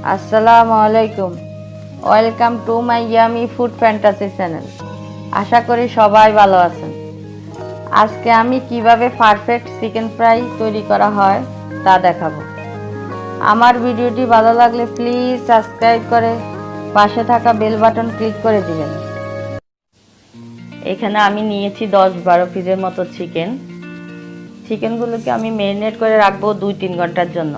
আসসালামু আলাইকুম। Welcome to my yummy food fantasy channel. আশা করি সবাই ভালো আছেন। আজকে আমি কিভাবে পারফেক্ট চিকেন ফ্রাই তৈরি করা হয় তা দেখাবো। আমার ভিডিওটি ভালো লাগলে প্লিজ সাবস্ক্রাইব করে পাশে থাকা বেল বাটন ক্লিক করে দিবেন। এখানে আমি নিয়েছি 10-12 পিসের মতো চিকেনগুলোকে আমি ম্যারিনেট করে রাখবো 2-3 ঘন্টার জন্য।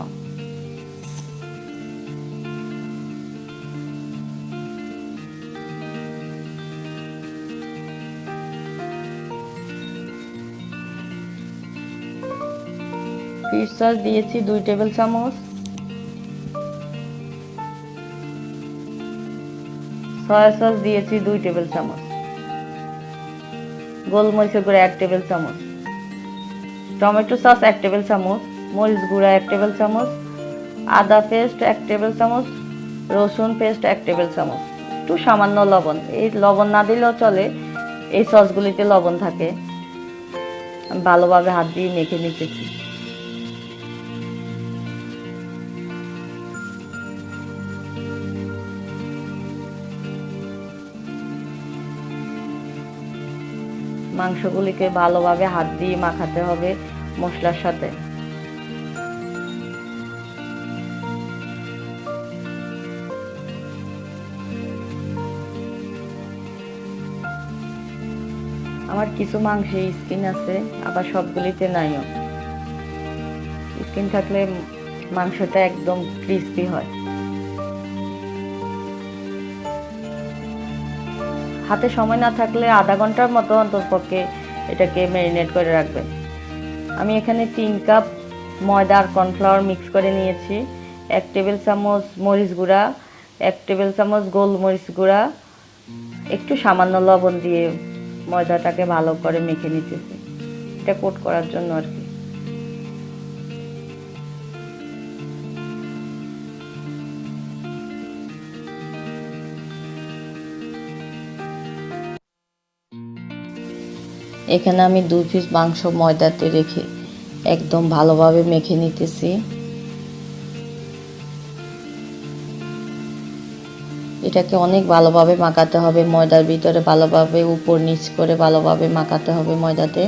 ফিশ সস দিয়েছি 2 টেবিল চামচ, সয়া সস দিয়েছি 2 টেবিল চামচ, গোলমরিচের গুঁড়া 1 টেবিল চামচ, টমেটো সস 1 টেবিল চামচ, মরিচ গুঁড়া 1 টেবিল চামচ, আদা পেস্ট 1 টেবিল চামচ, রসুন পেস্ট 1 টেবিল চামচ, একটু সামান্য লবণ। এই লবণ না দিলেও চলে, এই সসগুলিতে লবণ থাকে। আমি ভালোভাবে হাত দিয়ে মেখে নিতেছি। মাংসগুলিকে ভালোভাবে হাত দিয়ে মাখাতে হবে মশলার সাথে। আমার কিছু মাংসে স্কিন আছে, আবার সবগুলিতে নাইও। স্কিন থাকলে মাংসটা একদম ক্রিস্পি হয়। হাতে সময় না থাকলে আধা ঘন্টার মতো অন্ততপক্ষে এটাকে ম্যারিনেট করে রাখবেন। আমি এখানে 3 কাপ ময়দা আর কর্নফ্লাওয়ার মিক্স করে নিয়েছি। 1 টেবিল চামচ মরিচ গুঁড়া, 1 টেবিল চামচ গোলমরিচ গুঁড়া, একটু সামান্য লবণ দিয়ে ময়দাটাকে ভালো করে মেখে নিতেছি, এটা কোট করার জন্য আর কি। এখানে আমি 2 পিস মাংস ময়দাতে রেখে একদম ভালোভাবে মেখে নিতেছি। এটাকে অনেক ভালোভাবে মাখাতে হবে, ময়দার ভিতরে ভালোভাবে উপর নিচ করে ভালোভাবে মাখাতে হবে ময়দাতে।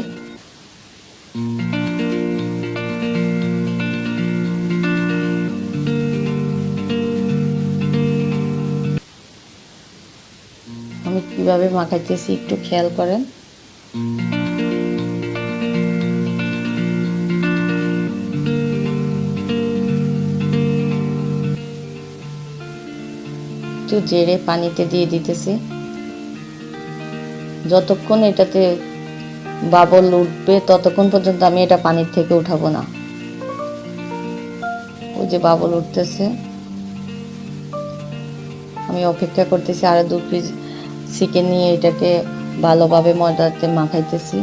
আমি কিভাবে মাখাইতেছি একটু খেয়াল করেন। একটু জেরে পানিতে দিয়ে দিতেছি। যতক্ষণ এটাতে বাবল উঠবে ততক্ষণ পর্যন্ত আমি এটা পানির থেকে উঠাবো না। ওই যে বাবল উঠতেছে, আমি অপেক্ষা করতেছি। আর 2 পিস চিকেন নিয়ে এটাকে ভালোভাবে ময়দাতে মাখাইতেছি।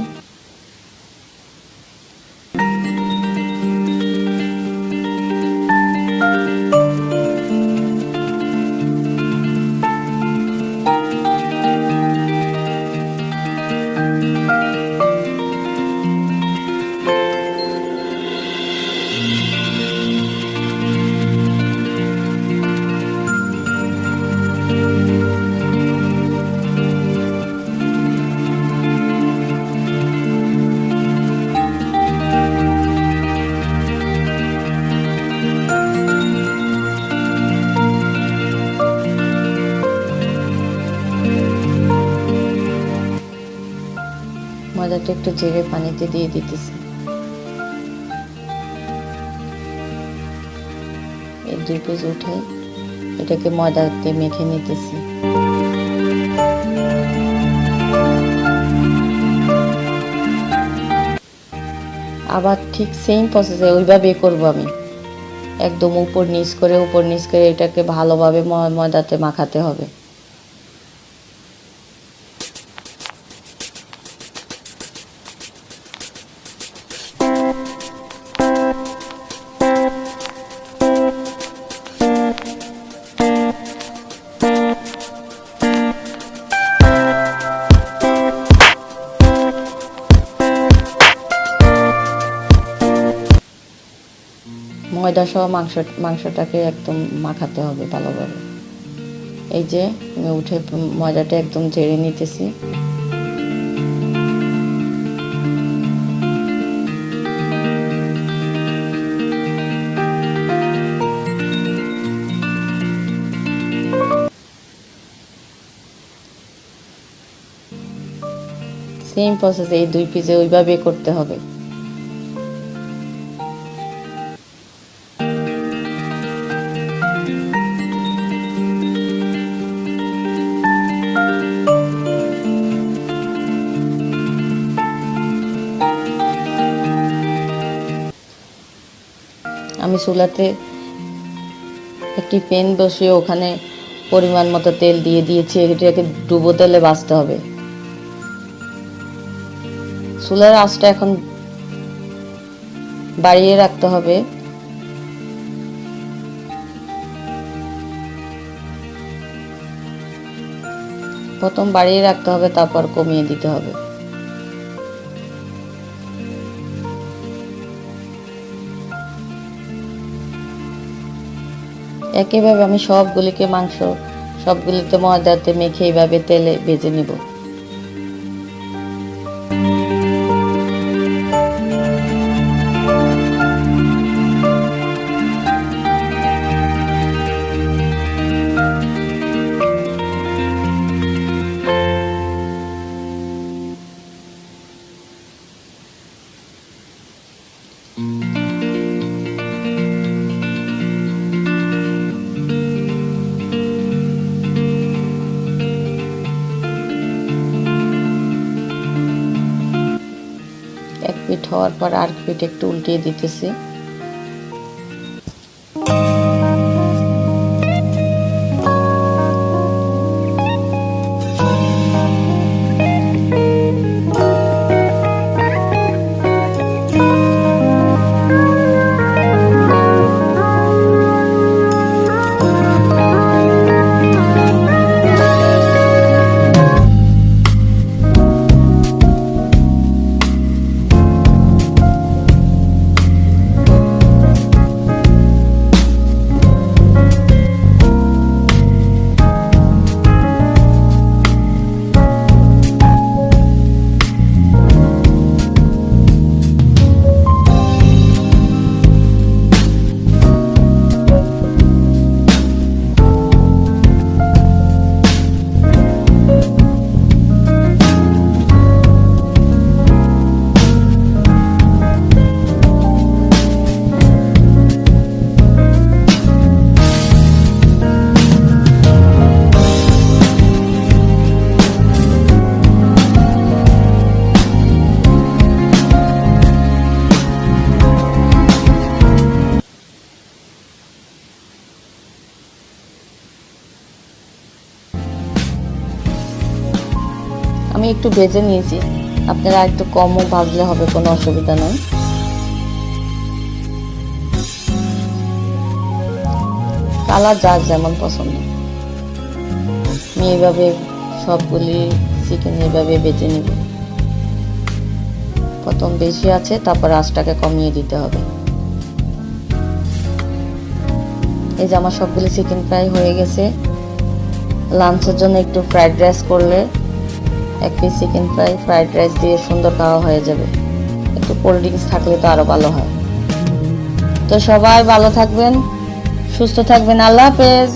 ময়দাটা একটু জেরে পানিতে দিয়ে দিতেছি। এই 2 পিস উঠে এটাকে ময়দাতে মেখে নিতেছি। আবার ঠিক সেম প্রসেসে ওইভাবে করব আমি। একদম উপর নিচ করে এটাকে ভালোভাবে ময়দাতে মাখাতে হবে। ময়দা সহ মাংসটাকে একদম মাখাতে হবে ভালোভাবে। এই যে আমি উঠে ময়দাটা একদম ঝেড়ে নিতেছি। সেম প্রসেস এই 2 পিসে ওইভাবে করতে হবে। আমি চুলাতে একটি প্যান বসিয়ে ওখানে পরিমাণ মতো তেল দিয়ে দিয়েছি। এটাকে ডুবো তেলে ভাজতে হবে। চুলার আঁচটা এখন বাড়িয়ে রাখতে হবে। প্রথম বাড়িয়ে রাখতে হবে, তারপর কমিয়ে দিতে হবে। একইভাবে আমি সবগুলিতে ময়দাতে মেখে এইভাবে তেলে ভেজে নিব। এক পিঠ হওয়ার পর আর পিঠ একটু উল্টিয়ে দিতেছি। আমি একটু ভেজে নিয়েছি, আপনারা একটু কমও ভাজলে হবে, কোনো অসুবিধা নেই। কালার যার যেমন পছন্দ। আমি এইভাবে সবগুলি চিকেন এইভাবে ভেজে নিব। প্রথম বেশি আছে, তারপর আঁচটাকে কমিয়ে দিতে হবে। এই যে আমার সবগুলি চিকেন ফ্রাই হয়ে গেছে। লাঞ্চের জন্য একটু ফ্রাইড রাইস করলে 1 piece chicken fry fried rice দিয়ে সুন্দর খাওয়া হয়ে যাবে। একটু কোল্ড ড্রিঙ্কস থাকলে তো আরো ভালো হয়। তো সবাই ভালো থাকবেন, সুস্থ থাকবেন। আল্লাহ হাফেজ।